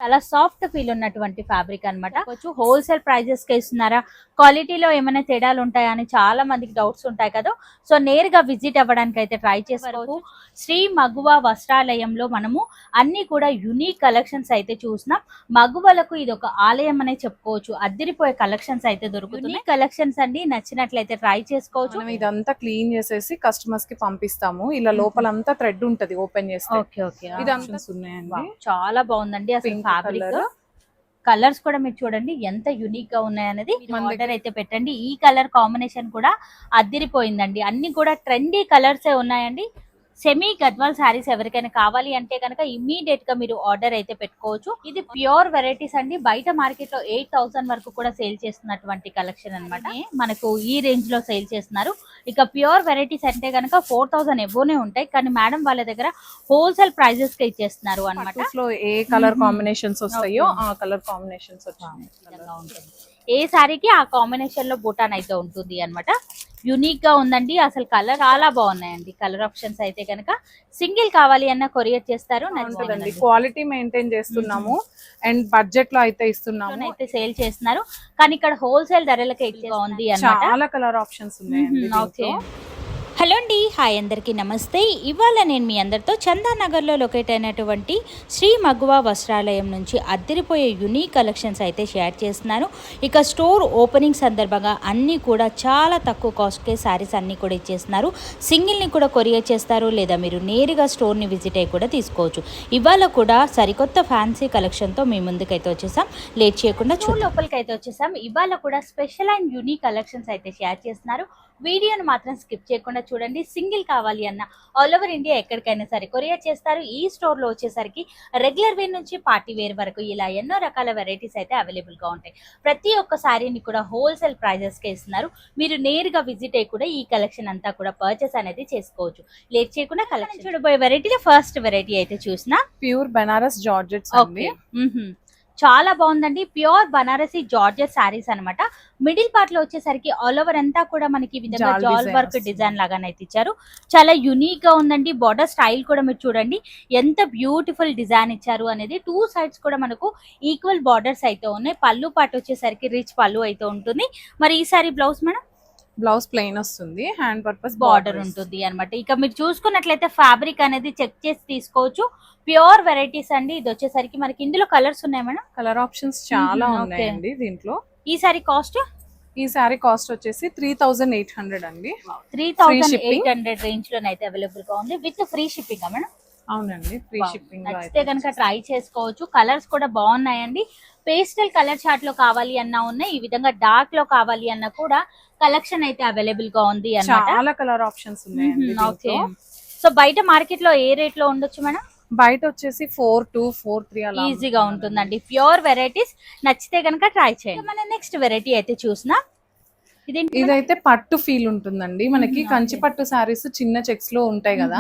చాలా soft feel ఉన్నటువంటి fabric అనమాట. కొంచెం హోల్సేల్ ప్రైజెస్ కి ఇస్తున్నారా, క్వాలిటీలో ఏమైనా తేడాలు ఉంటాయా అని చాలా మందికి డౌట్స్ ఉంటాయి కదా. సో నేరుగా విజిట్ అవ్వడానికి అయితే ట్రై చేసేవరకు శ్రీ మగువ వస్త్రాలయంలో మనము అన్ని కూడా యునిక్ కలెక్షన్స్ అయితే చూసినాం. మగువలకు ఇది ఒక ఆలయం అనే చెప్పుకోవచ్చు. అద్దరిపోయే కలెక్షన్స్ అయితే దొరుకుతున్నాయి. కలెక్షన్స్ అండి నచ్చినట్లయితే ట్రై చేసుకోవచ్చు. ఇదంతా క్లీన్ చేసేసి కస్టమర్స్ కి పంపిస్తాము. ఇలా లోపలంతా థ్రెడ్ ఉంటది ఓపెన్ చేస్తే. ఓకే ఓకే, ఇదంతా ఉన్నాయండి. చాలా బాగుందండి అసలు ఫ్యాబ్రిక్. కలర్స్ కూడా మీరు చూడండి ఎంత యునిక్ గా ఉన్నాయనేది. ఆర్డర్ అయితే పెట్టండి. ఈ కలర్ కాంబినేషన్ కూడా అదిరిపోయిందండి. అన్ని కూడా ట్రెండీ కలర్స్ ఉన్నాయండి. సెమీ గద్వాల్ శారీస్ ఎవరికైనా కావాలి అంటే కనుక ఇమ్మీడియట్ గా మీరు ఆర్డర్ అయితే పెట్టుకోవచ్చు. ఇది ప్యూర్ వెరైటీస్ అండి. బయట మార్కెట్ లో 8000 వరకు కూడా సేల్ చేస్తున్నటువంటి కలెక్షన్ అన్నమాట. మనకు ఈ రేంజ్ లో సేల్ చేస్తున్నారు. ఇక ప్యూర్ వెరైటీస్ అంటే కనుక 4000 ఎబోనే ఉంటాయి. కానీ మేడం వాళ్ళ దగ్గర హోల్సేల్ ప్రైజెస్ కి ఇచ్చేస్తున్నారు అన్నమాట. ఏ కలర్ కాంబినేషన్స్ వస్తాయో ఆ కలర్ కాంబినేషన్స్ ఉంటుంది. ఏ సారీకి ఆ కాంబినేషన్ లో బూటాన్ అయితే ఉంటుంది అన్నమాట. యూనిక్ గా ఉందండి. అసలు కలర్ చాలా బాగున్నాయండి. కలర్ ఆప్షన్స్ అయితే కనుక సింగిల్ కావాలి అన్న కొరియర్ చేస్తారు. క్వాలిటీ మెయింటైన్ చేస్తున్నాము అండ్ బడ్జెట్ లో అయితే ఇస్తున్నాము. అయితే సేల్ చేస్తున్నారు. కానీ ఇక్కడ హోల్సేల్ ధరలకి ఎక్కువ ఉంది అన్నమాట. చాలా కలర్ ఆప్షన్స్ ఉన్నాయి. ఓకే, హలో అండి, హాయ్ అందరికీ నమస్తే. ఇవాళ నేను మీ అందరితో చందానగర్లో లొకేట్ అయినటువంటి శ్రీ మగువ వస్త్రాలయం నుంచి అద్దరిపోయే యునిక్ కలెక్షన్స్ అయితే షేర్ చేస్తున్నాను. ఇక స్టోర్ ఓపెనింగ్ సందర్భంగా అన్నీ కూడా చాలా తక్కువ కాస్ట్కే శారీస్ అన్నీ కూడా ఇచ్చేస్తున్నారు. సింగిల్ని కూడా కొరియర్ చేస్తారు, లేదా మీరు నేరుగా స్టోర్ని విజిట్ అయ్యి కూడా తీసుకోవచ్చు. ఇవాళ కూడా సరికొత్త ఫ్యాన్సీ కలెక్షన్తో మీ ముందుకైతే వచ్చేసాం. లేట్ చేయకుండా లోపలికి అయితే వచ్చేసాం. ఇవాళ కూడా స్పెషల్ అండ్ యునిక్ కలెక్షన్స్ అయితే షేర్ చేస్తున్నారు. వీడియోని మాత్రం స్కిప్ చేయకుండా చూడండి. సింగిల్ కావాలి అన్న ఆల్ ఓవర్ ఇండియా ఎక్కడికైనా సరే కొరియర్ చేస్తారు. ఈ స్టోర్ లో వచ్చేసరికి రెగ్యులర్ వేర్ నుంచి పార్టీ వేర్ వరకు ఇలా ఎన్నో రకాల వెరైటీస్ అయితే అవైలబుల్ గా ఉంటాయి. ప్రతి ఒక్క సారీని కూడా హోల్సేల్ ప్రైజెస్ కి ఇస్తున్నారు. మీరు నేరుగా విజిట్ అయ్యి కూడా ఈ కలెక్షన్ అంతా కూడా పర్చేస్ అనేది చేసుకోవచ్చు. లేట్ చేయకుండా కలెక్షన్ చూడబోయే వెరైటీలో ఫస్ట్ వెరైటీ అయితే చూసిన ప్యూర్ బనారస్ జార్జెట్స్. చాలా బాగుందండి. ప్యూర్ బనారసి జార్జెట్ శారీస్ అనమాట. మిడిల్ పార్ట్ లో వచ్చేసరికి ఆల్ ఓవర్ అంతా కూడా మనకి విధంగా జాల్ వర్క్ డిజైన్ లాగానైతే ఇచ్చారు. చాలా యునిక్ గా ఉందండి. బార్డర్ స్టైల్ కూడా మీరు చూడండి ఎంత బ్యూటిఫుల్ డిజైన్ ఇచ్చారు అనేది. టూ సైడ్స్ కూడా మనకు ఈక్వల్ బార్డర్స్ అయితే ఉన్నాయి. పళ్ళు పార్ట్ వచ్చేసరికి రిచ్ పళ్ళు అయితే ఉంటుంది. మరి ఈ sorry blouse madam? Blouse plain వస్తుంది, హ్యాండ్ పర్పస్ బార్డర్ ఉంటుంది అనమాట. ఇక మీరు చూసుకున్నట్లయితే ఫ్యాబ్రిక్ అనేది చెక్ చేసి తీసుకోవచ్చు. ప్యూర్ వెరైటీస్ అండి. ఇది వచ్చేసరికి మనకి ఇందులో కలర్స్ ఉన్నాయి మేడం. కలర్ ఆప్షన్స్ చాలా ఉన్నాయండి దీంట్లో. ఈ సారీ కాస్ట్? ఈ సారీ కాస్ట్ వచ్చేసి 3800 అండి. 3800 రేంజ్ లోనైతే అవైలబుల్ గా ఉంది విత్ ఫ్రీ షిప్పింగ్ మేడం. అవునండి, ఫ్రీ షిప్పింగ్. నచ్చితే కనుక ట్రై చేసుకోవచ్చు. కలర్స్ కూడా బాగున్నాయండి. పేస్టల్ కలర్ చార్ట్ లో కావాలి అన్నా ఉన్నాయి. ఈ విధంగా డార్క్ లో కావాలి అన్నా కూడా కలెక్షన్ అయితే అవైలబుల్ గా ఉంది అన్నమాట. చాలా కలర్ ఆప్షన్స్ ఉన్నాయి. సో బయట మార్కెట్ లో ఏ రేట్ లో ఉండొచ్చు మేడం? బయట వచ్చేసి 4200, 43 అలా ఈజీగా ఉంటుందండి. ప్యూర్ వెరైటీస్ నచ్చితే కనుక ట్రై చేయండి. మన నెక్స్ట్ వెరైటీ అయితే చూసినా ఇదైతే పట్టు ఫీల్ ఉంటుందండి. మనకి కంచి పట్టు సారీస్ చిన్న చెక్స్ లో ఉంటాయి కదా.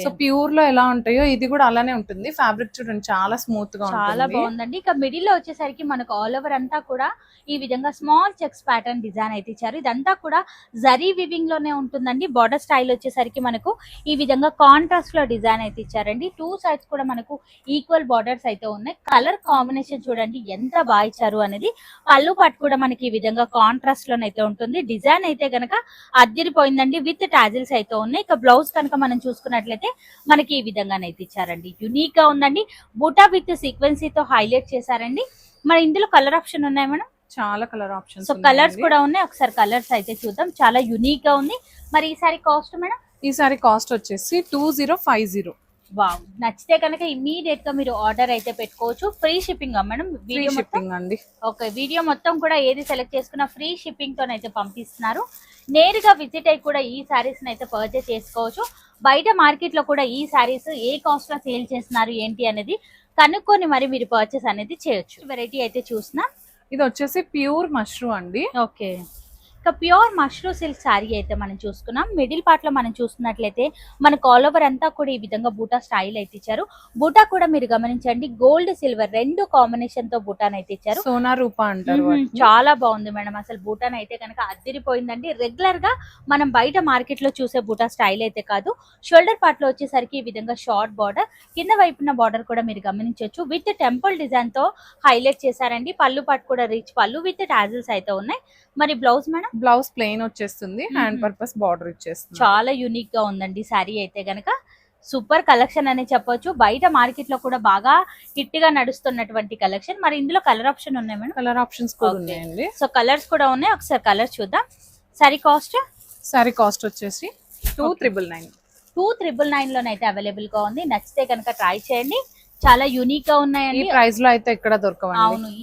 సో ప్యూర్ లో ఎలా ఉంటాయో ఇది కూడా అలానే ఉంటుంది. ఫ్యాబ్రిక్ చూడండి చాలా స్మూత్ గా చాలా బాగుందండి. ఇక మిడిల్ లో వచ్చేసరికి మనకు ఆల్ ఓవర్ అంతా కూడా ఈ విధంగా స్మాల్ చెక్స్ ప్యాటర్న్ డిజైన్ అయితే ఇచ్చారు. ఇదంతా కూడా జరీ వివింగ్ లోనే ఉంటుందండి. బార్డర్ స్టైల్ వచ్చేసరికి మనకు ఈ విధంగా కాంట్రాస్ట్ లో డిజైన్ అయితే ఇచ్చారండి. టూ సైడ్స్ కూడా మనకు ఈక్వల్ బార్డర్స్ అయితే ఉన్నాయి. కలర్ కాంబినేషన్ చూడండి ఎంత బాగా ఇచ్చారు అనేది. పళ్ళు పట్టు కూడా మనకి ఈ విధంగా కాంట్రాస్ట్ లోనైతే ఉంటుంది. డిజైన్ అయితే గనక అద్దరిపోయిందండి. విత్ టాజిల్స్ అయితే ఉన్నాయి. ఇక బ్లౌజ్ కనుక మనం చూసుకున్నట్లయితే మనకి ఈ విధంగానైతే ఇచ్చారండి. యూనిక్ గా ఉందండి. బూటా విత్ సీక్వెన్సీతో హైలైట్ చేశారండి. మరి ఇందులో కలర్ ఆప్షన్ ఉన్నాయి మేడం? చాలా కలర్ ఆప్షన్స్. సో కలర్స్ కూడా ఉన్నాయి. ఒకసారి కలర్స్ అయితే చూద్దాం. చాలా యూనిక్ గా ఉంది. మరి ఈ సారీ కాస్ట్ మేడం? ఈ సారీ కాస్ట్ వచ్చేసి 2050. వావ్, నచ్చితే కనుక ఇమీడియట్ గా మీరు ఆర్డర్ అయితే పెట్టుకోవచ్చు. Free shipping madam? Video shipping అండి. ఓకే, వీడియో మొత్తం కూడా ఏది సెలెక్ట్ చేసుకున్నా ఫ్రీ షిప్పింగ్ తోనైతే పంపిస్తున్నారు. నేరుగా విజిట్ అయ్యి కూడా ఈ సారీస్ అయితే పర్చేస్ చేసుకోవచ్చు. బయట మార్కెట్ లో కూడా ఈ సారీస్ ఏ కాస్ట్ లో సేల్ చేస్తున్నారు ఏంటి అనేది కనుక్కొని మరి మీరు పర్చేస్ అనేది చేయొచ్చు. వెరైటీ అయితే చూసినా ఇది వచ్చేసి ప్యూర్ మష్రూమ్ అండి. ఓకే, ఇక ప్యూర్ మష్రూమ్ సిల్క్ శారీ అయితే మనం చూసుకున్నాం. మిడిల్ పార్ట్ లో మనం చూస్తున్నట్లయితే మనకు ఆల్ ఓవర్ అంతా కూడా ఈ విధంగా బూటా స్టైల్ అయితే ఇచ్చారు. బూటా కూడా మీరు గమనించండి, గోల్డ్ సిల్వర్ రెండు కాంబినేషన్ తో బూటాన్ అయితే ఇచ్చారు. సోనా రూపా అంటారు. చాలా బాగుంది మేడం, అసలు బూటాన్ అయితే కనుక అదిరిపోయిందండి. రెగ్యులర్ గా మనం బయట మార్కెట్ లో చూసే బూటా స్టైల్ అయితే కాదు. షోల్డర్ పార్ట్ లో వచ్చేసరికి ఈ విధంగా షార్ట్ బార్డర్, కింద వైపున బార్డర్ కూడా మీరు గమనించవచ్చు. విత్ టెంపుల్ డిజైన్ తో హైలైట్ చేశారండి. పళ్ళు పార్ట్ కూడా రిచ్ పళ్ళు విత్ టాజిల్స్ అయితే ఉన్నాయి. మరి బ్లౌజ్ మేడం? బ్లౌజ్ ప్లెయిన్ వచ్చేస్తుంది, హ్యాండ్ పర్పస్ బార్డర్ ఇచ్చేస్తుంది. చాలా యూనిక్ గా ఉందండి శారీ అయితే గనక. సూపర్ కలెక్షన్ అని చెప్పొచ్చు. బయట మార్కెట్ లో కూడా బాగా హిట్ గా నడుస్తున్నటువంటి కలెక్షన్. మరి ఇందులో కలర్ ఆప్షన్ ఉన్నాయి మేడం? కలర్ ఆప్షన్స్ కూడా ఉన్నాయండి. సో కలర్స్ కూడా ఉన్నాయి, ఒకసారి కలర్స్ చూద్దాం. శారీ కాస్ట్ వచ్చేసి 2,999. 2,999 లోనైతే అవైలబుల్ గా ఉంది. నచ్చితే కనుక ట్రై చేయండి. చాలా యూనిక్ గా ఉన్నాయండి. ఈ ప్రైస్ లో అయితే ఎక్కడ దొరకవండి. అవును,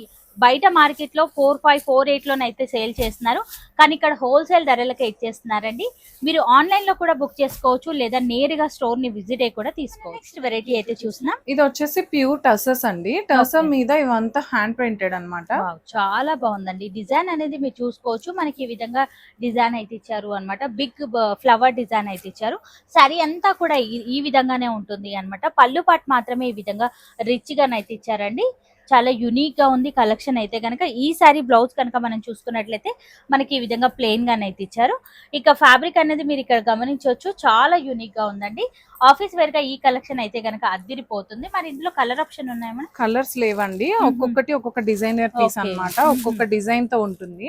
బయట మార్కెట్ లో 4,500, 4,800 లోనైతే సేల్ చేస్తున్నారు, కానీ ఇక్కడ హోల్సేల్ ధరలకే ఇచ్చేస్తున్నారండి. మీరు ఆన్లైన్ లో కూడా బుక్ చేసుకోవచ్చు, లేదా నేరుగా స్టోర్ ని విజిట్ అయ్యి కూడా తీసుకోవచ్చు. నెక్స్ట్ వెరైటీ అయితే చూసినా, ఇది వచ్చేసి ప్యూర్ టసర్స్ అండి. టసర్ మీద ఇవంతా హ్యాండ్ ప్రింటెడ్ అన్నమాట. చాలా బాగుందండి. డిజైన్ అనేది మీరు చూసుకోవచ్చు. మనకి ఈ విధంగా డిజైన్ అయితే ఇచ్చారు అన్నమాట. బిగ్ ఫ్లవర్ డిజైన్ అయితే ఇచ్చారు. సారీ అంతా కూడా ఈ విధంగానే ఉంటుంది అన్నమాట. పళ్ళు పాటు మాత్రమే ఈ విధంగా రిచ్ గానైతే ఇచ్చారండి. చాలా యూనిక్ గా ఉంది కలెక్షన్ అయితే కనుక. ఈ సారీ బ్లౌజ్ కనుక మనం చూసుకున్నట్లయితే మనకి ఈ విధంగా ప్లెయిన్ గానే అయితే ఇచ్చారు. ఇక ఫ్యాబ్రిక్ అనేది మీరు ఇక్కడ గమనించవచ్చు, చాలా యూనిక్ గా ఉందండి. ఆఫీస్ వేర్ గా ఈ కలెక్షన్ అయితే కనుక అద్దిరిపోతుంది. మరి ఇందులో కలర్ ఆప్షన్ ఉన్నాయా? కలర్స్ లేవండి, ఒక్కొక్కటి ఒక్కొక్క డిజైనర్ పీస్ అన్నమాట. ఒక్కొక్క డిజైన్ తో ఉంటుంది.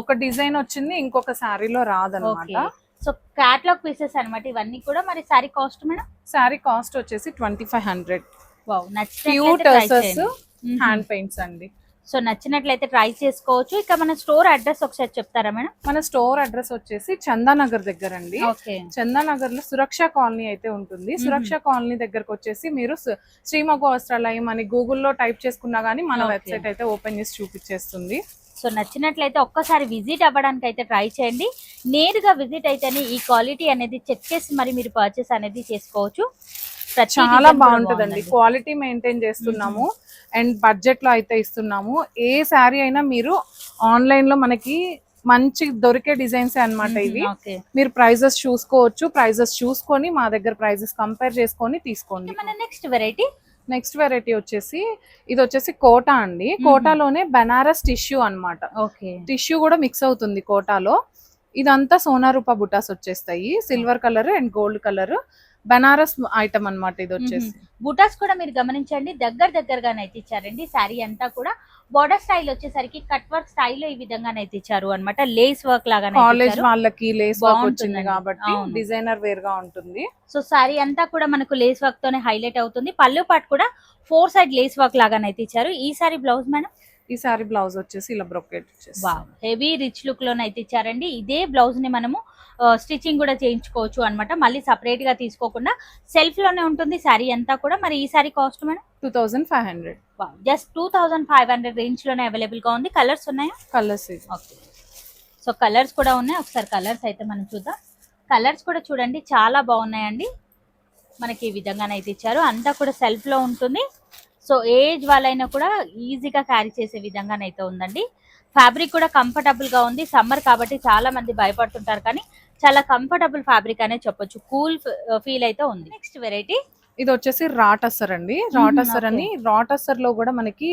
ఒక డిజైన్ వచ్చింది ఇంకొక శారీలో రాదన్నమాట. సో క్యాటలాగ్ పీసెస్ అన్నమాట ఇవన్నీ కూడా. మరి sorry cost madam? Sorry cost వచ్చేసి 2,500. ప్యూర్ టసర్స్ హ్యాండ్ పెయింట్స్ అండి. సో నచ్చినట్లయితే ట్రై చేసుకోవచ్చు. ఇక మన స్టోర్ అడ్రస్ ఒకసారి చెప్తారా మేడం? మన స్టోర్ అడ్రస్ వచ్చేసి చందానగర్ దగ్గర అండి. చందానగర్ లో సురక్ష కాలనీ అయితే ఉంటుంది. సురక్ష కాలనీ దగ్గరకు వచ్చేసి మీరు శ్రీ మగువ వస్త్రాలయం అని గూగుల్లో టైప్ చేసుకున్నా గానీ మన వెబ్సైట్ అయితే ఓపెన్ చేసి చూపించేస్తుంది. సో నచ్చినట్లయితే ఒక్కసారి విజిట్ అవ్వడానికి అయితే ట్రై చేయండి. నేరుగా విజిట్ అయితేనే ఈ క్వాలిటీ అనేది చెక్ చేసి మరి మీరు పర్చేస్ అనేది చేసుకోవచ్చు. చాలా బాగుంటదండి, క్వాలిటీ మెయింటైన్ చేస్తున్నాము అండ్ బడ్జెట్ లో అయితే ఇస్తున్నాము. ఏ శారీ అయినా మీరు ఆన్లైన్ లో మనకి మంచి దొరికే డిజైన్స్ అన్నమాట ఇవి. మీరు ప్రైజెస్ చూసుకోవచ్చు, ప్రైజెస్ చూసుకొని మా దగ్గర ప్రైజెస్ కంపేర్ చేసుకొని తీసుకోండి. నెక్స్ట్ వెరైటీ వచ్చేసి ఇది వచ్చేసి కోటా అండి. కోటాలోనే బనారస్ టిష్యూ అన్నమాట. టిష్యూ కూడా మిక్స్ అవుతుంది కోటాలో. ఇదంతా సోనా రూపా బుటాస్ వచ్చేస్తాయి, silver colour and gold colour. Banaras item అన్నమాట ఇది వచ్చేసి. బుటాస్ కూడా మీరు గమనించండి, దగ్గరగానైతే ఇచ్చారండి. శారీ అంతా కూడా బోర్డర్ స్టైల్ వచ్చేసరికి కట్ వర్క్ స్టైల్ ఈ విధంగానైతే ఇచ్చారు అన్నమాట. లేస్ వర్క్ లాగా కాలేజ్ వాళ్ళకి లేస్ వర్క్ వచ్చింది కాబట్టి డిజైనర్ వేర్ గా ఉంటుంది. సో శారీ అంతా కూడా మనకు లేస్ వర్క్ తోనే హైలైట్ అవుతుంది. పళ్ళు పాటు కూడా 4 సైడ్ లేస్ వర్క్ లాగానైతే ఇచ్చారు. ఈ సారీ బ్లౌజ్ మేడం? ఈ సారీ బ్లౌజ్ వచ్చేసి ఇలా బ్రొకెట్ హెవీ రిచ్ లుక్ లోనైతే ఇచ్చారండి. ఇదే బ్లౌజ్ ని మనము స్టిచ్చింగ్ కూడా చేయించుకోవచ్చు అన్నమాట. మళ్ళీ సపరేట్ గా తీసుకోకుండా సెల్ఫ్ లోనే ఉంటుంది శారీ అంతా కూడా. మరి ఈ sari cost madam? 2,500. Just 2,500 range లోనే అవైలబుల్ గా ఉంది. కలర్స్ ఉన్నాయా? Colours okay. సో కలర్స్ కూడా ఉన్నాయి, ఒకసారి కలర్స్ అయితే మనం చూద్దాం. కలర్స్ కూడా చూడండి చాలా బాగున్నాయండి. మనకి ఈ విధంగానైతే ఇచ్చారు. అంతా కూడా సెల్ఫ్ లో ఉంటుంది. సో ఏజ్ వాళ్ళైనా కూడా ఈజీగా క్యారీ చేసే విధంగానైతే ఉందండి. ఫ్యాబ్రిక్ కూడా కంఫర్టబుల్ గా ఉంది. సమ్మర్ కాబట్టి చాలా మంది భయపడుతుంటారు, కానీ చాలా కంఫర్టబుల్ ఫ్యాబ్రిక్ అనే చెప్పొచ్చు. కూల్ ఫీల్ అయితే ఉంది. నెక్స్ట్ వెరైటీ ఇది వచ్చేసి రాటసర్ అండి. రాటసర్ అని, రాటసర్ లో కూడా మనకి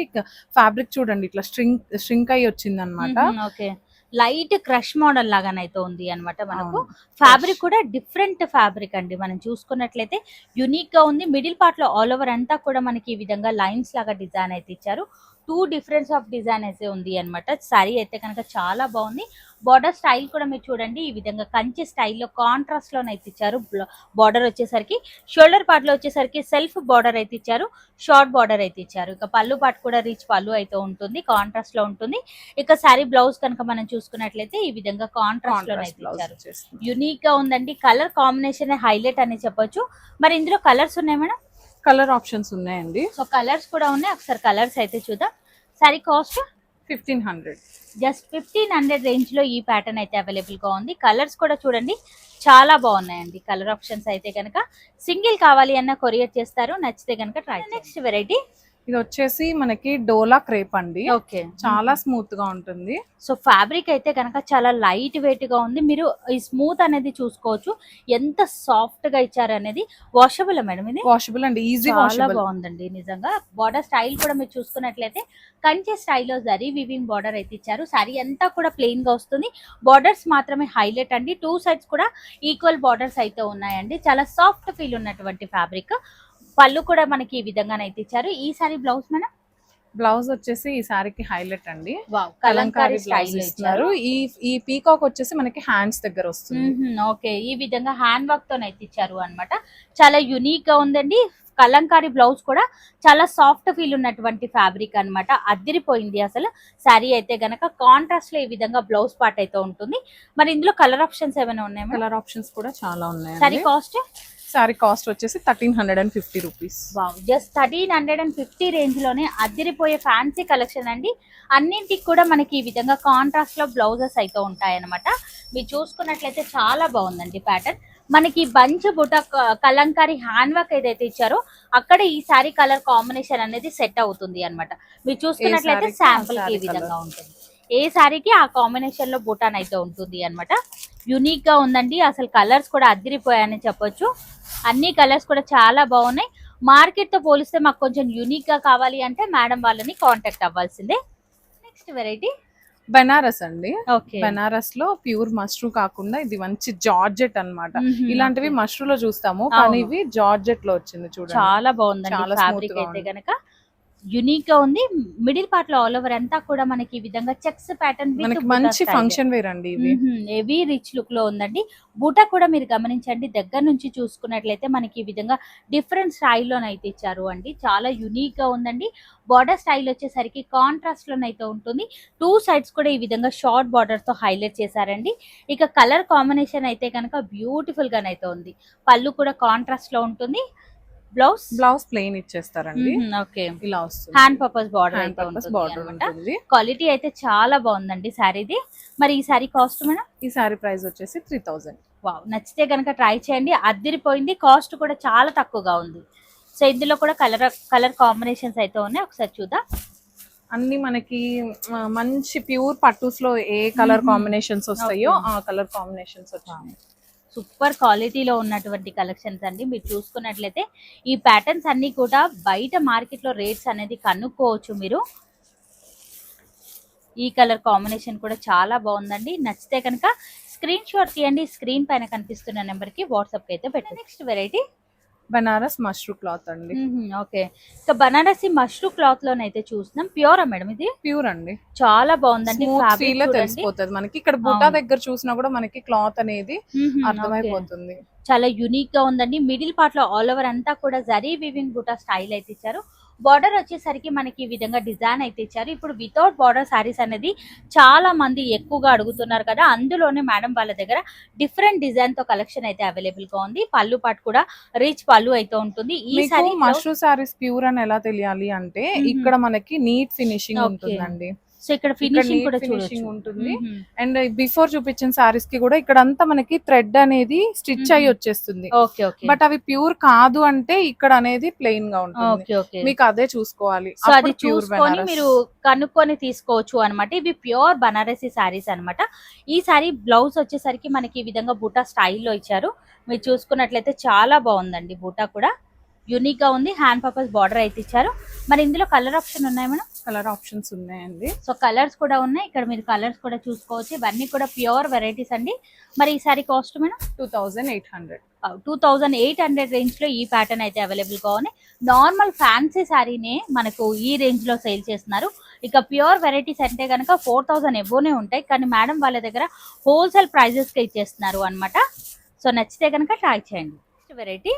ఫ్యాబ్రిక్ చూడండి ఇట్లా స్ట్రింక్ అయ్యి వచ్చింది అనమాట. ఓకే, లైట్ క్రష్ మోడల్ లాగానైతే ఉంది అనమాట. మనకు ఫ్యాబ్రిక్ కూడా డిఫరెంట్ ఫ్యాబ్రిక్ అండి. మనం చూసుకున్నట్లయితే యూనిక్ గా ఉంది. మిడిల్ పార్ట్ లో ఆల్ ఓవర్ అంతా కూడా మనకి ఈ విధంగా లైన్స్ లాగా డిజైన్ అయితే ఇచ్చారు. 2 డిఫరెన్స్ ఆఫ్ డిజైన్ అయితే ఉంది అనమాట. శారీ అయితే కనుక చాలా బాగుంది. బార్డర్ స్టైల్ కూడా మీరు చూడండి, ఈ విధంగా కంచి స్టైల్లో కాంట్రాస్ట్ లోనైతే ఇచ్చారు. బార్డర్ వచ్చేసరికి షోల్డర్ పార్ట్ లో వచ్చేసరికి సెల్ఫ్ బార్డర్ అయితే ఇచ్చారు, షార్ట్ బార్డర్ అయితే ఇచ్చారు. ఇక పళ్ళు పార్ట్ కూడా రిచ్ పళ్ళు అయితే ఉంటుంది, కాంట్రాస్ట్ లో ఉంటుంది. ఇక శారీ బ్లౌజ్ కనుక మనం చూసుకున్నట్లయితే ఈ విధంగా కాంట్రాస్ట్ లో అయితే ఇచ్చారు. యూనిక్ గా ఉందండి. కలర్ కాంబినేషన్ హైలైట్ అని చెప్పొచ్చు. మరి ఇందులో కలర్స్ ఉన్నాయి మేడం? కలర్ ఆప్షన్స్ ఉన్నాయండి. సో కలర్స్ కూడా ఉన్నాయి, ఒకసారి కలర్స్ అయితే చూద్దాం. శారీ కాస్ట్ 1,500. జస్ట్ 1,500 రేంజ్ లో ఈ ప్యాటర్న్ అయితే అవైలబుల్ గా ఉంది. కలర్స్ కూడా చూడండి చాలా బాగున్నాయండి. కలర్ ఆప్షన్స్ అయితే కనుక సింగిల్ కావాలి అన్న కొరియర్ చేస్తారు. నచ్చితే కనుక ట్రై. నెక్స్ట్ వెరైటీ ఇది వచ్చేసి మనకి డోలా క్రేప్ అండి. ఓకే. చాలా స్మూత్ గా ఉంటుంది. సో ఫ్యాబ్రిక్ అయితే కనుక చాలా లైట్ వెయిట్ గా ఉంది. మీరు ఈ స్మూత్ అనేది చూసుకోవచ్చు ఎంత సాఫ్ట్ గా ఇచ్చారు అనేది. వాషబుల్ మేడం ఇది? వాషబుల్ అండి, ఈజీ చాలా వాషబుల్. బాగుందండి నిజంగా. బార్డర్ స్టైల్ కూడా మీరు చూసుకున్నట్లయితే కంచె స్టైల్లో జరీ వివింగ్ బార్డర్ అయితే ఇచ్చారు. సారీ అంతా కూడా ప్లెయిన్ గా వస్తుంది. బార్డర్స్ మాత్రమే హైలైట్ అండి. 2 సైడ్స్ కూడా ఈక్వల్ బార్డర్స్ అయితే ఉన్నాయండి. చాలా సాఫ్ట్ ఫీల్ ఉన్నటువంటి ఫ్యాబ్రిక్. పళ్ళు కూడా మనకి ఈ విధంగానైతే ఇచ్చారు. ఈ సారీ బ్లౌజ్ మేడం? బ్లౌజ్ వచ్చేసి ఈ సారీకి హైలైట్ అండి. Wow, Kalamkari Kalamkari style blouse ఇచ్చారు. ఇస్తున్నారు. ఈ పీకాక్ వచ్చేసి మనకి హ్యాండ్స్ దగ్గర వస్తుంది. ఓకే, ఈ విధంగా హ్యాండ్ వర్క్ తోనైతే ఇచ్చారు అన్నమాట. చాలా యునిక్ గా ఉందండి. కలంకారీ బ్లౌజ్ కూడా చాలా సాఫ్ట్ ఫీల్ ఉన్నటువంటి ఫ్యాబ్రిక్ అన్నమాట. అదిరిపోయింది అసలు. శారీ అయితే గనక కాంట్రాస్ట్ లో ఈ విధంగా బ్లౌజ్ పార్ట్ అయితే ఉంటుంది. మరి ఇందులో కలర్ ఆప్షన్స్ ఏమైనా ఉన్నాయా? కలర్ ఆప్షన్స్ కూడా చాలా ఉన్నాయి. Sorry cost? సారీ కాస్ట్ వచ్చేసి 1350 రూపీస్. వావ్, జస్ట్ 1350 రేంజ్ లోనే అదిరిపోయే ఫ్యాన్సీ కలెక్షన్ అండి. అన్నింటికి కూడా మనకి ఈ విధంగా కాంట్రాస్ట్ లో బ్లౌజెస్ అయితే ఉంటాయన్నమాట. మీరు చూసుకున్నట్లయితే చాలా బాగుందండి ప్యాటర్న్. మనకి బంచ్ బుట్ట కలంకారీ హ్యాండ్ వర్క్ ఏదైతే ఇచ్చారో అక్కడ ఈ సారీ కలర్ కాంబినేషన్ అనేది సెట్ అవుతుంది అన్నమాట. మీరు చూసుకున్నట్లయితే శాంపుల్ కి ఈ విధంగా ఉంటుంది. ఏ సారీకి ఆ కాంబినేషన్ లో బుటాన్ అయితే ఉంటుంది అన్నమాట. యునిక్ గా ఉందండి. అసలు కలర్స్ కూడా అదిరిపోయాయని చెప్పొచ్చు. అన్ని కలర్స్ కూడా చాలా బాగున్నాయి. మార్కెట్ తో పోలిస్తే మాకు కొంచెం యూనిక్ గా కావాలి అంటే మేడం వాళ్ళని కాంటాక్ట్ అవ్వాల్సిందే. నెక్స్ట్ వెరైటీ బెనారస్ అండి. ఓకే, బెనారస్ లో ప్యూర్ మష్రూ కాకుండా ఇది మంచి జార్జెట్ అన్నమాట. మ్మ్. ఇలాంటివి మష్రూ లో చూస్తాము, కానీ ఇవి జార్జెట్ లో వచ్చింది చూడండి. చాలా బాగుందండి చాలా smooth ఫ్యాబ్రిక్ గా అయితే ఉంది. గనక. యునిక్ గా ఉంది. మిడిల్ పార్ట్ లో ఆల్ ఓవర్ అంతా కూడా మనకి ఈ విధంగా చెక్స్ ప్యాటర్న్ మనకి మంచి ఫంక్షన్ వేర్ అండి ఇవి. హెవీ రిచ్ లుక్ లో ఉందండి. బూటా కూడా మీరు గమనించండి, దగ్గర నుంచి చూసుకున్నట్లయితే మనకి ఈ విధంగా డిఫరెంట్ స్టైల్లోనైతే ఇచ్చారు అండి. చాలా యునిక్ గా ఉందండి. బార్డర్ స్టైల్ వచ్చేసరికి కాంట్రాస్ట్ లోనైతే ఉంటుంది. 2 సైడ్స్ కూడా ఈ విధంగా షార్ట్ బార్డర్ తో హైలైట్ చేశారండి. ఇక కలర్ కాంబినేషన్ అయితే కనుక బ్యూటిఫుల్ గానైతే ఉంది. పళ్ళు కూడా కాంట్రాస్ట్ లో ఉంటుంది. Blouse plain ఇచ్చేస్తారండి. ఓకే, ఇలా వస్తుంది. హ్యాండ్ పర్పస్ బార్డర్ హ్యాండ్ అయితే పర్పస్ ఉంటుంది బార్డర్ అన్నమాట. ఉంటుంది. క్వాలిటీ అయితే చాలా బాగుందండి శారీది. మరి ఈ శారీ కాస్ట్ మేడం? ఈ సారీ ప్రైస్ వచ్చేసి 3000. వావ్, నచ్చితే కనుక ట్రై చేయండి. అదిరిపోయింది. కాస్ట్ కూడా చాలా తక్కువగా ఉంది. సో ఇందులో కూడా కలర్ కాంబినేషన్స్ అయితే ఉన్నాయి. ఒకసారి చూద్దాం. అన్ని మనకి మంచి ప్యూర్ పట్టూస్ లో ఏ కలర్ కాంబినేషన్స్ వస్తాయో ఆ కలర్ కాంబినేషన్స్ వచ్చాయి. సూపర్ క్వాలిటీలో ఉన్నటువంటి కలెక్షన్స్ అండి. మీరు చూసుకున్నట్లయితే ఈ ప్యాటర్న్స్ అన్ని కూడా బయట మార్కెట్ లో రేట్స్ అనేది కనుక్కోవచ్చు మీరు. ఈ కలర్ కాంబినేషన్ కూడా చాలా బాగుందండి. నచ్చితే కనుక స్క్రీన్ షాట్ తీయండి. స్క్రీన్ పైన కనిపిస్తున్న నెంబర్ కి వాట్సాప్ కి అయితే పెట్టండి. Next variety Banaras mashru cloth అండి. ఓకే, ఇక బనారసి మష్రూ క్లాత్ లోనైతే చూస్తున్నాం. ప్యూరా మేడం ఇది? ప్యూర్ అండి. చాలా బాగుందండి. ఫీల్ తెలిసిపోతుంది మనకి. ఇక్కడ బుటా దగ్గర చూసినా కూడా మనకి క్లాత్ అనేది అర్థమైపోతుంది. చాలా యునిక్ గా ఉందండి. మిడిల్ పార్ట్ లో ఆల్ ఓవర్ అంతా కూడా జరీ వివింగ్ బుటా స్టైల్ అయితే ఇచ్చారు. బార్డర్ వచ్చేసరికి మనకి ఈ విధంగా డిజైన్ అయితే ఇచ్చారు. ఇప్పుడు వితౌట్ బార్డర్ సారీస్ అనేది చాలా మంది ఎక్కువగా అడుగుతున్నారు కదా, అందులోనే మేడం వాళ్ళ దగ్గర డిఫరెంట్ డిజైన్ తో కలెక్షన్ అయితే అవైలబుల్ గా ఉంది. పళ్ళు పాటు కూడా రిచ్ పళ్ళు అయితే ఉంటుంది. ఈ సారీ మష్రూ సారీస్ ప్యూర్ అని ఎలా తెలియాలి అంటే ఇక్కడ మనకి నీట్ ఫినిషింగ్ ఉంటుందండి. సో ఇక్కడ ఫినిషింగ్ కూడా ఫినిషింగ్ ఉంటుంది. అండ్ బిఫోర్ చూపించిన సారీస్ కి కూడా ఇక్కడ అంతా మనకి థ్రెడ్ అనేది స్టిచ్ అయ్యి వచ్చేస్తుంది. ఓకే ఓకే, బట్ అవి ప్యూర్ కాదు అంటే ఇక్కడ అనేది ప్లెయిన్ గా ఉంటుంది. ఓకే ఓకే, మీకు అదే చూసుకోవాలి. సో అది చూసుకొని మీరు కనుక్కొని తీసుకోవచ్చు అన్నమాట. ఇవి ప్యూర్ బనారసి సారీస్ అన్నమాట. ఈ సారీ బ్లౌజ్ వచ్చేసరికి మనకి ఈ విధంగా బూటా స్టైల్లో ఇచ్చారు. మీరు చూసుకున్నట్లయితే చాలా బాగుందండి. బూటా కూడా యూనిక్ గా ఉంది. హ్యాండ్ పర్పస్ బార్డర్ అయితే ఇచ్చారు. మరి ఇందులో కలర్ ఆప్షన్ ఉన్నాయి మేడం? కలర్ ఆప్షన్స్ ఉన్నాయండి. సో కలర్స్ కూడా ఉన్నాయి. ఇక్కడ మీరు కలర్స్ కూడా చూసుకోవచ్చు. ఇవన్నీ కూడా ప్యూర్ వెరైటీస్ అండి. మరి ఈ సారీ కాస్ట్ మేడం? 2800. 2800 రేంజ్ లో ఈ ప్యాటర్న్ అయితే అవైలబుల్ గా ఉన్నాయి. నార్మల్ ఫ్యాన్సీ శారీనే మనకు ఈ రేంజ్ లో సేల్ చేస్తున్నారు. ఇక ప్యూర్ వెరైటీస్ అంటే కనుక 4000 ఎబోనే ఉంటాయి. కానీ మేడం వాళ్ళ దగ్గర హోల్సేల్ ప్రైజెస్ కి ఇచ్చేస్తున్నారు అన్నమాట. సో నచ్చితే కనుక ట్రై చేయండి. Next variety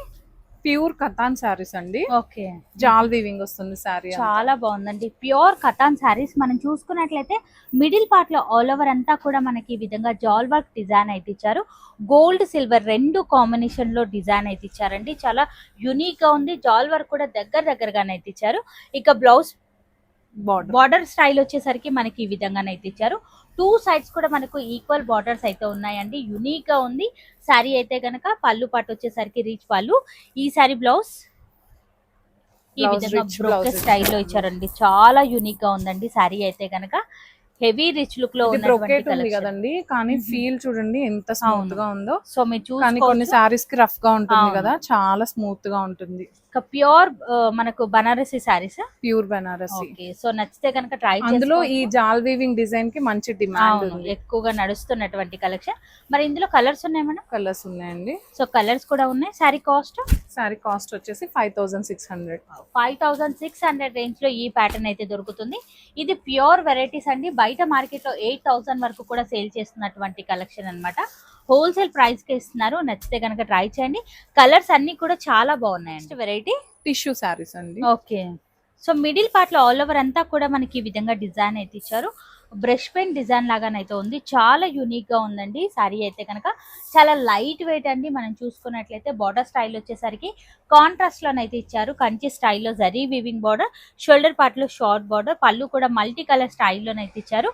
pure katan saris అండి. ఓకే, జాల్ వీవింగ్ వస్తుంది సారీ. చాలా బాగుందండి. ప్యూర్ కతాన్ సారీస్ మనం చూసుకున్నట్లయితే మిడిల్ పార్ట్ లో ఆల్ ఓవర్ అంతా కూడా మనకి ఈ విధంగా జాల్ వర్క్ డిజైన్ అయితే ఇచ్చారు. గోల్డ్ సిల్వర్ రెండు కాంబినేషన్ లో డిజైన్ అయితే ఇచ్చారండి. చాలా యూనిక్ గా ఉంది. జాల్ వర్క్ కూడా దగ్గరగానే అయితే ఇచ్చారు. ఇక బ్లౌజ్ బార్డర్ స్టైల్ వచ్చేసరికి మనకి ఈ విధంగానైతే ఇచ్చారు. 2 సైడ్స్ కూడా మనకు ఈక్వల్ బార్డర్స్ అయితే ఉన్నాయండి. యునిక్ గా ఉంది శారీ అయితే గనక. పళ్ళు పాటు వచ్చేసరికి రీచ్ పళ్ళు. ఈ శారీ బ్లౌజ్ ఈ విధంగా బ్రోకెట్ స్టైల్లో ఇచ్చారండి, చాలా యూనిక్ గా ఉందండి సారీ అయితే కనుక. హెవీ రిచ్ లుక్ లో బ్రోకెట్ ఉంది కదండి, కానీ ఫీల్ చూడండి ఎంత స్మూత్ గా ఉందో. సో మీరు కానీ కొన్ని సారీస్ కి రఫ్ గా ఉంటుంది కదా, చాలా స్మూత్ గా ఉంటుంది. ప్యూర్ మనకు బనారసి సారీస్, ప్యూర్ బనారసి. సో నచ్చితే కనుక ట్రై అందులో ఈ జాల్ వీవింగ్ డిజైన్ కి మంచి డిమాండ్ ఉంది, ఎక్కువగా నడుస్తున్నటువంటి కలెక్షన్. మరి ఇందులో కలర్స్ ఉన్నాయి మేడం? కలర్స్ ఉన్నాయండి. సో కలర్స్ కూడా ఉన్నాయి. సారీ కాస్ట్ వచ్చేసి 5600. 5600 రేంజ్ లో ఈ ప్యాటర్న్ అయితే దొరుకుతుంది. ఇది ప్యూర్ వెరైటీస్ అండి. బయట మార్కెట్ లో 8000 వరకు కూడా సేల్ చేస్తున్నటువంటి కలెక్షన్ అన్నమాట. హోల్సేల్ ప్రైస్ కి ఇస్తున్నారు. నచ్చితే కనుక ట్రై చేయండి. కలర్స్ అన్ని కూడా చాలా బాగున్నాయండి. వెరైటీ టిష్యూ సారీస్ అండి. ఓకే. సో మిడిల్ పార్ట్ లో ఆల్ ఓవర్ అంతా కూడా మనకి ఈ విధంగా డిజైన్ అయితే ఇచ్చారు. బ్రష్ పెయింట్ డిజైన్ లాగానైతే ఉంది, చాలా యూనిక్ గా ఉందండి సారీ అయితే కనుక. చాలా లైట్ వెయిట్ అండి. మనం చూసుకున్నట్లయితే బార్డర్ స్టైల్ వచ్చేసరికి కాంట్రాస్ట్ లోనైతే ఇచ్చారు. కంచి స్టైల్లో zari weaving border, shoulder part లో షార్ట్ బార్డర్, పళ్ళు కూడా మల్టీ కలర్ స్టైల్లోనైతే ఇచ్చారు.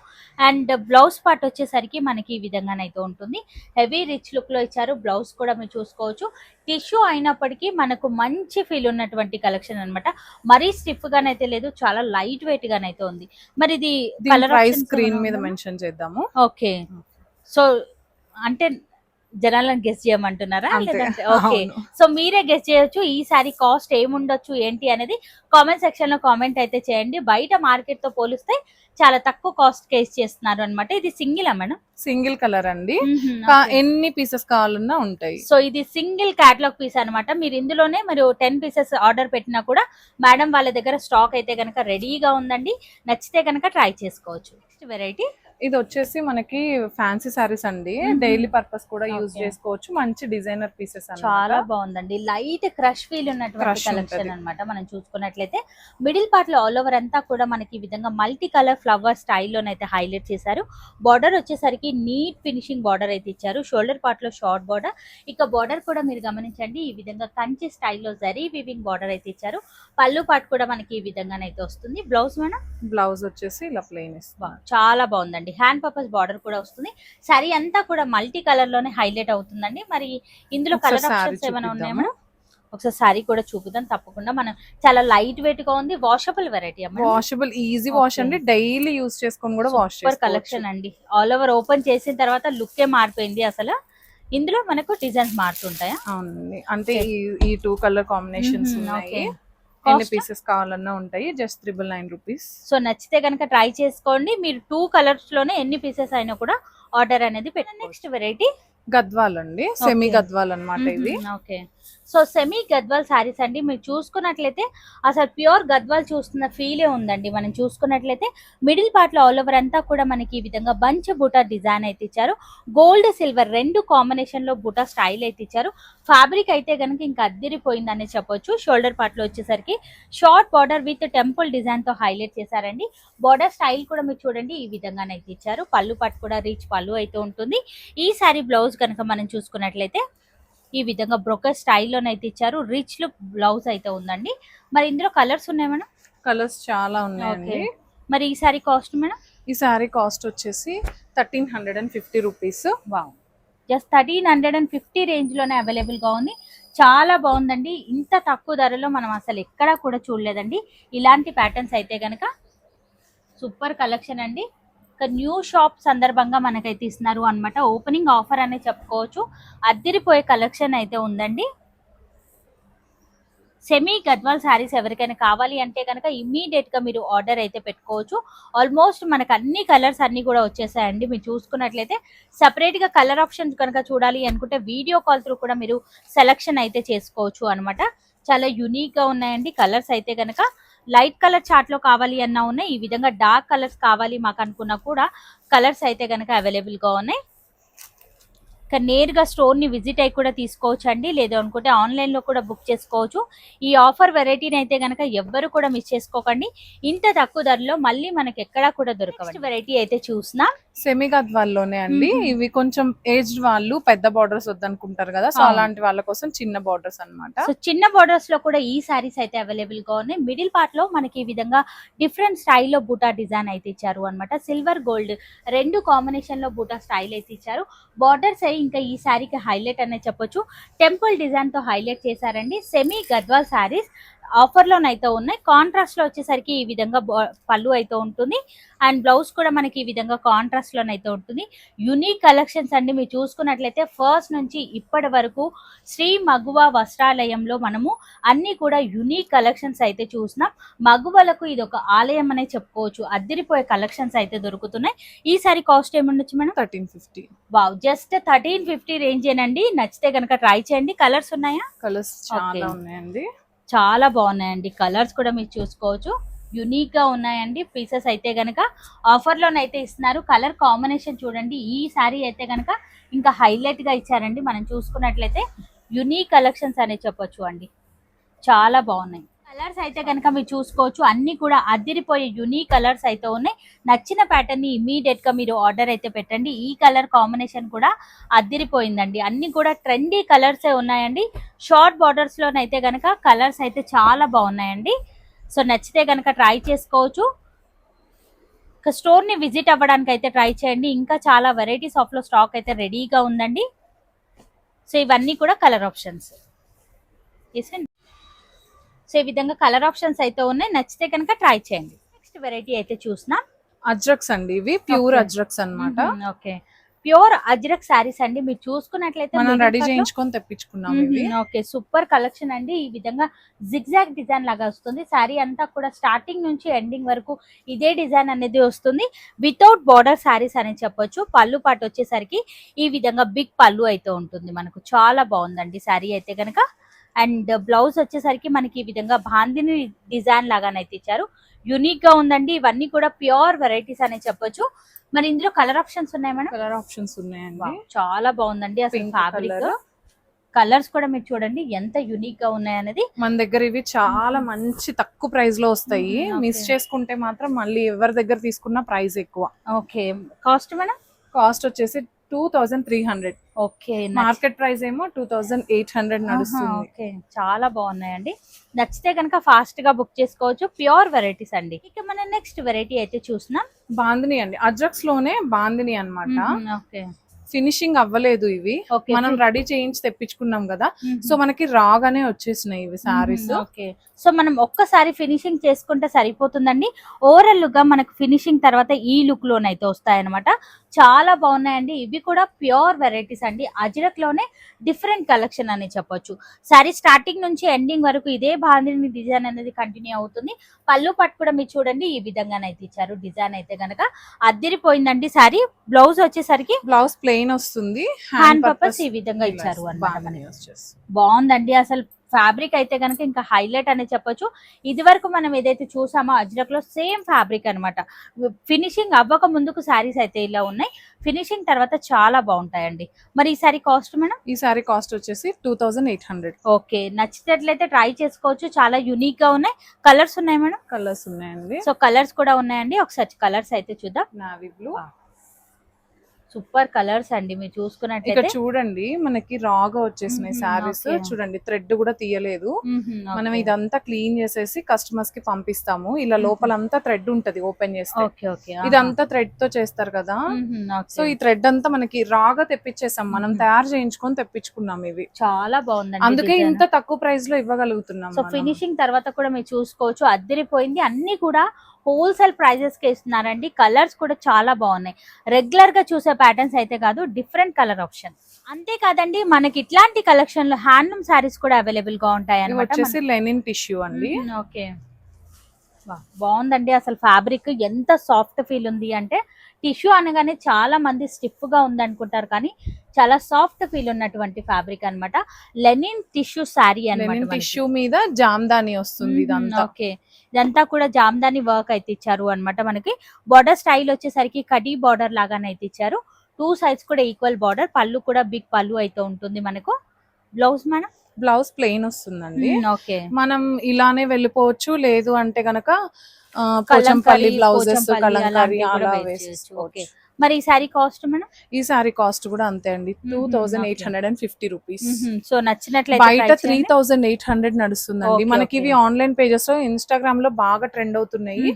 అండ్ బ్లౌజ్ పార్ట్ వచ్చేసరికి మనకి ఈ విధంగానైతే ఉంటుంది. హెవీ రిచ్ లుక్ లో ఇచ్చారు. బ్లౌజ్ కూడా మీరు చూసుకోవచ్చు. టిష్యూ అయినప్పటికీ మనకు మంచి ఫీల్ ఉన్నటువంటి కలెక్షన్ అన్నమాట. మరీ స్టిఫ్ గానైతే లేదు, చాలా లైట్ వెయిట్ గానైతే ఉంది. మరి ఇది కలర్ స్క్రీన్ మీద మెన్షన్ చేద్దాము. ఓకే. సో అంటే జనాలను గెస్ చేయమంటున్నారా? లేదంటే ఓకే, సో మీరే గెస్ చేయొచ్చు ఈ సారీ కాస్ట్ ఏముండొచ్చు ఏంటి అనేది కామెంట్ సెక్షన్ లో కామెంట్ అయితే చేయండి. బయట మార్కెట్ తో పోలిస్తే చాలా తక్కువ కాస్ట్ కేస్ చేస్తున్నారు అన్నమాట. ఇది సింగిల్ మేడం? సింగిల్ కలర్ అండి, ఎన్ని పీసెస్ కావాలన్నా ఉంటాయి. సో ఇది సింగిల్ క్యాటలాగ్ పీస్ అన్నమాట. మీరు ఇందులోనే మరి 10 పీసెస్ ఆర్డర్ పెట్టినా కూడా మేడం వాళ్ళ దగ్గర స్టాక్ అయితే కనుక రెడీగా ఉందండి. నచ్చితే కనుక ట్రై చేసుకోవచ్చు. నెక్స్ట్ వెరైటీ ఇది వచ్చేసి మనకి ఫ్యాన్సీ సారీస్ అండి. డైలీ పర్పస్ కూడా యూజ్ చేసుకోవచ్చు. మంచి డిజైనర్ పీసెస్ చాలా బాగుందండి. లైట్ క్రష్ ఫీల్ ఉన్నటువంటి కలెక్షన్ అన్నమాట. మనం చూసుకున్నట్లయితే మిడిల్ పార్ట్ లో ఆల్ ఓవర్ అంతా కూడా మనకి ఈ విధంగా మల్టీ కలర్ ఫ్లవర్ స్టైల్లోనైతే హైలైట్ చేశారు. బార్డర్ వచ్చేసరికి నీట్ ఫినిషింగ్ బార్డర్ అయితే ఇచ్చారు. షోల్డర్ పార్ట్ లో షార్ట్ బార్డర్, ఇక బార్డర్ కూడా మీరు గమనించండి ఈ విధంగా కంచి స్టైల్లో జరీ వీవింగ్ బార్డర్ అయితే ఇచ్చారు. పళ్ళు పార్ట్ కూడా మనకి ఈ విధంగానైతే వస్తుంది. Blouse madam? బ్లౌజ్ వచ్చేసి ఇలా ప్లెయిన్ ఇస్తుంది. చాలా బాగుందండి. హ్యాండ్ పర్పస్ బార్డర్ కూడా వస్తుంది. సారీ అంతా కూడా మల్టీ కలర్ లోనే హైలైట్ అవుతుందండి. మరి ఇందులో కలర్ ఆప్షన్స్ ఏమైనా ఉన్నాయా మేడం? ఒకసారి సారీ కూడా చూపుదాం తప్పకుండా. మనం చాలా లైట్ వెయిట్ గా ఉంది. Washable variety, washable, easy wash అండి. డైలీ యూజ్ చేసుకొని కూడా వాష్ చేసుకోవచ్చు. కలెక్షన్ అండి. ఆల్ ఓవర్ ఓపెన్ చేసిన తర్వాత లుక్ ఏ మారిపోయింది అసలు. ఇందులో మనకు డిజైన్స్ మారుతుంటాయా? అవునండి, అంటే ఈ 2 కలర్ కాంబినేషన్స్ ఉన్నాయి. ఎన్ని పీసెస్ కావాలన్నా ఉంటాయి. Just 999 rupees. సో నచ్చితే కనుక ట్రై చేసుకోండి. మీరు 2 కలర్స్ లోనే ఎన్ని పీసెస్ అయినా కూడా ఆర్డర్ అనేది పెట్టండి. నెక్స్ట్ వెరైటీ గద్వాల్ అండి, సెమీ గద్వాల్ అన్నమాట ఇది. Okay. So semi Gadwal saris అండి. మీరు చూసుకున్నట్లయితే అసలు ప్యూర్ గద్వాల్ చూస్తున్న ఫీలే ఉందండి. మనం చూసుకున్నట్లయితే మిడిల్ పార్ట్ లో ఆల్ ఓవర్ అంతా కూడా మనకి ఈ విధంగా బంచ్ బూటా డిజైన్ అయితే ఇచ్చారు. గోల్డ్ సిల్వర్ 2 కాంబినేషన్ లో బూటా స్టైల్ అయితే ఇచ్చారు. ఫ్యాబ్రిక్ అయితే కనుక ఇంకా అద్దిరిపోయిందని చెప్పొచ్చు. షోల్డర్ పార్ట్ లో వచ్చేసరికి short border with temple design తో హైలైట్ చేశారండి. బార్డర్ స్టైల్ కూడా మీరు చూడండి ఈ విధంగానైతే ఇచ్చారు. పళ్ళు పార్ట్ కూడా రిచ్ పళ్ళు అయితే ఉంటుంది. ఈ సారీ బ్లౌజ్ కనుక మనం చూసుకున్నట్లయితే ఈ విధంగా బ్రోకర్ స్టైల్లోనైతే ఇచ్చారు. రిచ్ లుక్ బ్లౌజ్ అయితే ఉందండి. మరి ఇందులో కలర్స్ ఉన్నాయి మేడం? కలర్స్ చాలా ఉన్నాయండి. మరి ఈ సారీ కాస్ట్ మేడం? ఈ సారీ కాస్ట్ వచ్చేసి 1350 రూపీస్. వావ్, జస్ట్ 1350 రేంజ్ లోనే అవైలబుల్ గా ఉంది. చాలా బాగుందండి. ఇంత తక్కువ ధరలో మనం అసలు ఎక్కడా కూడా చూడలేదండి ఇలాంటి ప్యాటర్న్స్ అయితే కనుక. సూపర్ కలెక్షన్ అండి. న్యూ షాప్ సందర్భంగా మనకైతే ఇస్తున్నారు అన్నమాట. ఓపెనింగ్ ఆఫర్ అనే చెప్పుకోవచ్చు. అద్దిరిపోయే కలెక్షన్ అయితే ఉందండి. సెమీ గద్వాల్ శారీస్ ఎవరికైనా కావాలి అంటే కనుక ఇమ్మీడియట్ గా మీరు ఆర్డర్ అయితే పెట్టుకోవచ్చు. ఆల్మోస్ట్ మనకు అన్ని కలర్స్ అన్ని కూడా వచ్చేసాయండి. మీరు చూసుకున్నట్లయితే సపరేట్ గా కలర్ ఆప్షన్స్ కనుక చూడాలి అనుకుంటే వీడియో కాల్ త్రూ కూడా మీరు సెలెక్షన్ అయితే చేసుకోవచ్చు అన్నమాట. చాలా యూనిక్ గా ఉన్నాయండి కలర్స్ అయితే కనుక. లైట్ కలర్ చార్ట్ లో కావాలి అన్నా ఉన్నాయి. ఈ విధంగా డార్క్ కలర్స్ కావాలి మాకు అనుకున్నా కూడా కలర్స్ అయితే కనుక అవైలబుల్ గా ఉన్నాయి. నేరుగా స్టోర్ ని విజిట్ అయ్యి కూడా తీసుకోవచ్చు అండి. లేదు అనుకుంటే ఆన్లైన్ లో కూడా బుక్ చేసుకోవచ్చు. ఈ ఆఫర్ వెరైటీని అయితే కనుక ఎవ్వరు కూడా మిస్ చేసుకోకండి. ఇంత తక్కువ ధరలో మళ్ళీ మనకి ఎక్కడా కూడా దొరకదు. వెరైటీ అయితే చూసినా సెమీ గద్వాల్లోనే అండి. ఇవి కొంచెం ఏజ్డ్ వాళ్ళు పెద్ద బార్డర్స్ వద్దనుకుంటారు కదా, సో అలాంటి వాళ్ళ కోసం చిన్న బార్డర్స్ అన్నమాట. సో చిన్న బార్డర్స్ లో కూడా ఈ సారీస్ అయితే అవైలబుల్ గా ఉన్నాయి. మిడిల్ పార్ట్ లో మనకి ఈ విధంగా డిఫరెంట్ స్టైల్లో బూటా డిజైన్ అయితే ఇచ్చారు అన్నమాట. సిల్వర్ గోల్డ్ 2 కాంబినేషన్ లో బూటా స్టైల్ అయితే ఇచ్చారు. బార్డర్స్ ఇంకా ఈ శారీకి హైలైట్ అనే చెప్పొచ్చు. టెంపుల్ డిజైన్ తో హైలైట్ చేశారండి. సెమీ గద్వాల్ శారీస్ ఆఫర్ లోనైతే ఉన్నాయి. కాంట్రాస్ట్ లో వచ్చేసరికి ఈ విధంగా పళ్ళు అయితే ఉంటుంది అండ్ బ్లౌజ్ కూడా మనకి ఈ విధంగా కాంట్రాస్ట్ లోనైతే ఉంటుంది. యునిక్ కలెక్షన్స్ అండి. మీరు చూసుకున్నట్లయితే ఫస్ట్ నుంచి ఇప్పటి వరకు శ్రీ మగువ వస్త్రాలయంలో మనము అన్ని కూడా యునిక్ కలెక్షన్స్ అయితే చూసినాం. మగువలకు ఇది ఒక ఆలయం అనే చెప్పుకోవచ్చు. అద్దరిపోయే కలెక్షన్స్ అయితే దొరుకుతున్నాయి. ఈ సారీ కాస్ట్ ఏముండొచ్చు మేడం? 1350. వావ్, జస్ట్ 1350 రేంజ్ ఏనండి. నచ్చితే కనుక ట్రై చేయండి. కలర్స్ ఉన్నాయా? కలర్స్ చాలా ఉన్నాయండి. చాలా బాగున్నాయండి. కలర్స్ కూడా మీరు చూసుకోవచ్చు. యునిక్ గా ఉన్నాయండి. పీసెస్ అయితే గనక ఆఫర్ లోనైతే ఇస్తున్నారు. కలర్ కాంబినేషన్ చూడండి. ఈ సారీ అయితే గనక ఇంకా హైలైట్ గా ఇచ్చారండి. మనం చూసుకున్నట్లయితే యునిక్ కలెక్షన్స్ అనే చెప్పొచ్చు అండి. చాలా బాగున్నాయి. కలర్స్ అయితే కనుక మీరు చూసుకోవచ్చు. అన్ని కూడా అదిరిపోయే యునిక్ కలర్స్ అయితే ఉన్నాయి. నచ్చిన ప్యాటర్న్ ని ఇమీడియట్ గా మీరు ఆర్డర్ అయితే పెట్టండి. ఈ కలర్ కాంబినేషన్ కూడా అదిరిపోయిందండి. అన్ని కూడా ట్రెండీ కలర్స్ ఉన్నాయండి. షార్ట్ బార్డర్స్ లోనైతే గనక కలర్స్ అయితే చాలా బాగున్నాయండి. సో నచ్చితే గనక ట్రై చేసుకోవచ్చు. స్టోర్ ని విజిట్ అవ్వడానికి అయితే ట్రై చేయండి. ఇంకా చాలా వెరైటీస్ ఆఫ్ లో స్టాక్ అయితే రెడీగా ఉందండి. సో ఇవన్నీ కూడా కలర్ ఆప్షన్స్. సో ఈ విధంగా కలర్ ఆప్షన్స్ అయితే ఉన్నాయి. నచ్చితే కనుక ట్రై చేయండి. నెక్స్ట్ వెరైటీ అయితే చూసినా అజ్రక్స్ అండి. ఇవి ప్యూర్ అజ్రక్స్ అన్నమాట. ఓకే, ప్యూర్ అజ్రక్ సారీస్ అండి. మీరు చూసుకున్నట్లయితే మనం రెడీ చేయించుకొని తెప్పించుకున్నాం ఇవి. ఓకే, సూపర్ కలెక్షన్ అండి. ఈ విధంగా జిగ్జాగ్ డిజైన్ లాగా వస్తుంది. సారీ అంతా కూడా స్టార్టింగ్ నుంచి ఎండింగ్ వరకు ఇదే డిజైన్ అనేది వస్తుంది. వితౌట్ బార్డర్ సారీస్ అని చెప్పొచ్చు. పళ్ళు పాటు వచ్చేసరికి ఈ విధంగా బిగ్ పళ్ళు అయితే ఉంటుంది మనకు. చాలా బాగుందండి సారీ అయితే కనుక. అండ్ బ్లౌజ్ వచ్చేసరికి మనకి ఈ విధంగా బాందిని డిజైన్ లాగానైతే ఇచ్చారు. యునిక్ గా ఉందండి. ఇవన్నీ కూడా ప్యూర్ వెరైటీస్ అనే చెప్పొచ్చు. మరి ఇందులో కలర్ ఆప్షన్స్ ఉన్నాయి మేడం? కలర్ ఆప్షన్స్ ఉన్నాయండి. చాలా బాగుందండి. అసలు ఫ్యాబ్రిక్ కలర్స్ కూడా మీరు చూడండి ఎంత యునిక్ గా ఉన్నాయి అనేది. మన దగ్గర ఇవి చాలా మంచి తక్కువ ప్రైస్ లో వస్తాయి. మిస్ చేసుకుంటే మాత్రం మళ్ళీ ఎవరి దగ్గర తీసుకున్న ప్రైస్ ఎక్కువ. Okay, cost madam? కాస్ట్ వచ్చేసి 2300. ఓకే, మార్కెట్ ప్రైస్ ఏమో 2800 నడుస్తుంది. ఓకే, చాలా బాగున్నాయండి. నచ్చితే కనుక ఫాస్ట్ గా బుక్ చేసుకోవచ్చు. ప్యూర్ వెరైటీస్ అండి. ఇక మనం నెక్స్ట్ వెరైటీ అయితే చూసినాం. బాందిని అండి. అజ్రక్స్ లోనే బాందిని అన్నమాట. ఓకే, ఫినిషింగ్ అవ్వలేదు ఇవి. మనం రెడీ చేయించి తెప్పించుకున్నాం కదా. సో మనకి రాగానే వచ్చేసినాయి ఇవి సారీస్. ఓకే, సో మనం ఒక్కసారి ఫినిషింగ్ చేసుకుంటే సరిపోతుందండి. ఓవరాల్ గా మనకు ఫినిషింగ్ తర్వాత ఈ లుక్ లోనైతే వస్తాయన్నమాట. చాలా బాగున్నాయండి. ఇవి కూడా ప్యూర్ వెరైటీస్ అండి. అజ్రక్ లోనే డిఫరెంట్ కలెక్షన్ అని చెప్పొచ్చు. సారీ స్టార్టింగ్ నుంచి ఎండింగ్ వరకు ఇదే బాందిని డిజైన్ అనేది కంటిన్యూ అవుతుంది. పళ్ళు పట్టు కూడా మీరు చూడండి ఈ విధంగానైతే ఇచ్చారు. డిజైన్ అయితే గనక అదిరిపోయిందండి. సారీ బ్లౌజ్ వచ్చేసరికి బ్లౌజ్ ప్లెయిన్ వస్తుంది. హ్యాండ్ పర్పస్ ఈ విధంగా ఇచ్చారు అన్నమాట. బాగుందండి. అసలు ఫ్యాబ్రిక్ అయితే కనుక ఇంకా హైలైట్ అనే చెప్పొచ్చు. ఇది వరకు మనం ఏదైతే చూసామో అజ్రక్ లో సేమ్ ఫ్యాబ్రిక్ అన్నమాట. ఫినిషింగ్ అవ్వక ముందుకు శారీస్ అయితే ఇలా ఉన్నాయి. ఫినిషింగ్ తర్వాత చాలా బాగుంటాయండి. మరి ఈ సారీ కాస్ట్ మేడం? ఈ సారీ కాస్ట్ వచ్చేసి 2800. ఓకే, నచ్చినట్లయితే ట్రై చేసుకోవచ్చు. చాలా యునిక్ గా ఉన్నాయి. కలర్స్ ఉన్నాయి మేడం? కలర్స్ ఉన్నాయండి. సో కలర్స్ కూడా ఉన్నాయండి. ఒకసారి కలర్స్ అయితే చూద్దాం. నావీ బ్లూ, సూపర్ కలర్స్ అండి. మీరు చూసుకున్నట్లయితే ఇక్కడ చూడండి మనకి రాగా వచ్చేసినాయి సారీస్. చూడండి థ్రెడ్ కూడా తీయలేదు. మనం ఇదంతా క్లీన్ చేసేసి కస్టమర్స్ కి పంపిస్తాము. ఇలా లోపలంతా థ్రెడ్ ఉంటది ఓపెన్ చేస్తే. ఇదంతా థ్రెడ్ తో చేస్తారు కదా. సో ఈ థ్రెడ్ అంతా మనకి రాగా తెప్పించేసాం. మనం తయారు చేయించుకొని తెప్పించుకున్నాం ఇవి. చాలా బాగుందండి. అందుకే ఇంత తక్కువ ప్రైస్ లో ఇవ్వగలుగుతున్నాం. సో ఫినిషింగ్ తర్వాత కూడా మీరు చూసుకోవచ్చు. అద్దరిపోయింది. అన్ని కూడా హోల్సేల్ ప్రైజెస్ కి ఇస్తున్నారండి. కలర్స్ కూడా చాలా బాగున్నాయి. రెగ్యులర్ గా చూసే ప్యాటర్న్స్ అయితే కాదు, డిఫరెంట్ కలర్ ఆప్షన్. అంతేకాదండి మనకి ఇట్లాంటి కలెక్షన్ లో హ్యాండ్లూమ్ సారీస్ కూడా అవైలబుల్ గా ఉంటాయి అన్నమాట. వచ్చేసి లెనిన్ టిష్యూ అండి. ఓకే, బాగుందండి. అసలు ఫ్యాబ్రిక్ ఎంత సాఫ్ట్ ఫీల్ ఉంది అంటే, టిష్యూ అనగానే చాలా మంది స్టిఫ్ గా ఉంది అనుకుంటారు, కానీ చాలా సాఫ్ట్ ఫీల్ ఉన్నటువంటి ఫ్యాబ్రిక్ అన్నమాట. లెనిన్ టిష్యూ సారీ అన్నమాట. టిష్యూ మీద జామ్దాని వస్తుంది ఇదంతా. ఓకే, ఇదంతా కూడా జామ్దాని వర్క్ అయితే ఇచ్చారు అన్నమాట. మనకి బార్డర్ స్టైల్ వచ్చేసరికి కడీ బార్డర్ లాగానైతే ఇచ్చారు. 2 సైడ్స్ కూడా ఈక్వల్ బార్డర్. పళ్ళు కూడా బిగ్ పళ్ళు అయితే ఉంటుంది మనకు. Blouse madam? బ్లౌజ్ ప్లెయిన్ వస్తుందండి. ఓకే, మనం ఇలానే వెళ్ళిపోవచ్చు. లేదు అంటే గనక పోచంపల్లి బ్లౌజెస్, కలంకారీ అలా వేసుకోవచ్చు. మరి ఈ సారీ కాస్ట్ మేడం? ఈ సారీ కాస్ట్ కూడా అంతే అండి, 2850 రూపీస్. సో నచ్చినట్లయితే బయట try చేయండి. 3800 నడుస్తుందండి. Okay, మనకి ఇవి okay. ఆన్లైన్ పేజెస్ లో ఇన్స్టాగ్రామ్ లో బాగా ట్రెండ్ అవుతున్నాయి.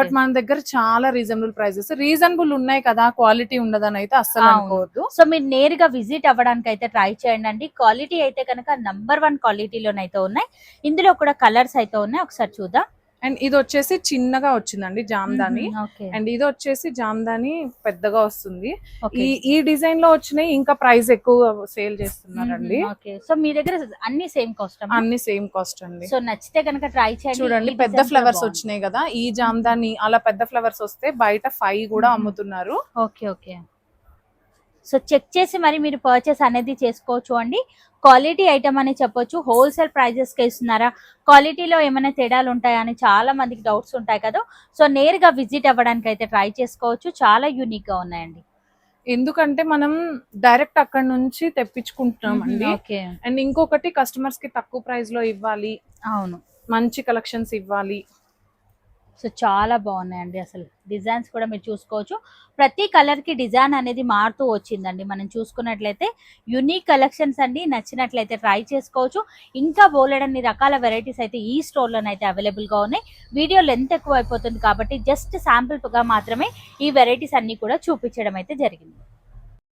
బట్ మన దగ్గర చాలా రీజనబుల్ ప్రైజెస్, రీజనబుల్ ఉన్నాయి కదా, క్వాలిటీ ఉండదని అయితే అస్సలు అనుకోవద్దు. సో మీరు నేరుగా విజిట్ అవ్వడానికి అయితే ట్రై చేయండి అండి. క్వాలిటీ అయితే కనుక #1 క్వాలిటీలోనైతే ఉన్నాయి. ఇందులో కూడా కలర్స్ అయితే ఉన్నాయి, ఒకసారి చూద్దాం. అండ్ ఇది వచ్చేసి చిన్నగా వచ్చిందండి జామ్దాని, అండ్ ఇది వచ్చేసి జామ్దాని పెద్దగా వస్తుంది. ఈ డిజైన్ లో వచ్చినాయి ఇంకా ప్రైస్ ఎక్కువ సేల్ చేస్తున్నారండి. సో మీ దగ్గర అన్ని సేమ్ కాస్ట్? అన్ని సేమ్ కాస్ట్ అండి. సో నచ్చితే కనుక ట్రై చేయండి. చూడండి పెద్ద ఫ్లవర్స్ వచ్చినాయి కదా, ఈ జామ్దాని అలా పెద్ద ఫ్లవర్స్ వస్తే బయట 5 కూడా అమ్ముతున్నారు. Okay okay. సో చెక్ చేసి మరి మీరు పర్చేస్ అనేది చేసుకోవచ్చు అండి. క్వాలిటీ ఐటమ్ అని చెప్పొచ్చు. హోల్సేల్ ప్రైజెస్కి ఇస్తున్నారా, క్వాలిటీలో ఏమైనా తేడాలు ఉంటాయా అని చాలా మందికి డౌట్స్ ఉంటాయి కదా. సో నేరుగా విజిట్ అవ్వడానికి అయితే ట్రై చేసుకోవచ్చు. చాలా యూనిక్గా ఉన్నాయండి. ఎందుకంటే మనం డైరెక్ట్ అక్కడ నుంచి తెప్పించుకుంటున్నాం అండి. అండ్ ఇంకొకటి కస్టమర్స్ కి తక్కువ ప్రైస్ లో ఇవ్వాలి, అవును, మంచి కలెక్షన్స్ ఇవ్వాలి. సో చాలా బాగున్నాయండి. అసలు డిజైన్స్ కూడా మీరు చూసుకోవచ్చు. ప్రతి కలర్ కి డిజైన్ అనేది మారుతూ వచ్చిందండి. మనం చూసుకున్నట్లయితే యూనిక్ కలెక్షన్స్ అండి. నచ్చినట్లయితే ట్రై చేసుకోవచ్చు. ఇంకా బోలెడన్ని రకాల వెరైటీస్ అయితే ఈ స్టోర్లోనైతే అవైలబుల్గా ఉన్నాయి. వీడియో లెంత్ ఎక్కువ అయిపోతుంది కాబట్టి జస్ట్ శాంపుల్గా మాత్రమే ఈ వెరైటీస్ అన్ని కూడా చూపించడం అయితే జరిగింది.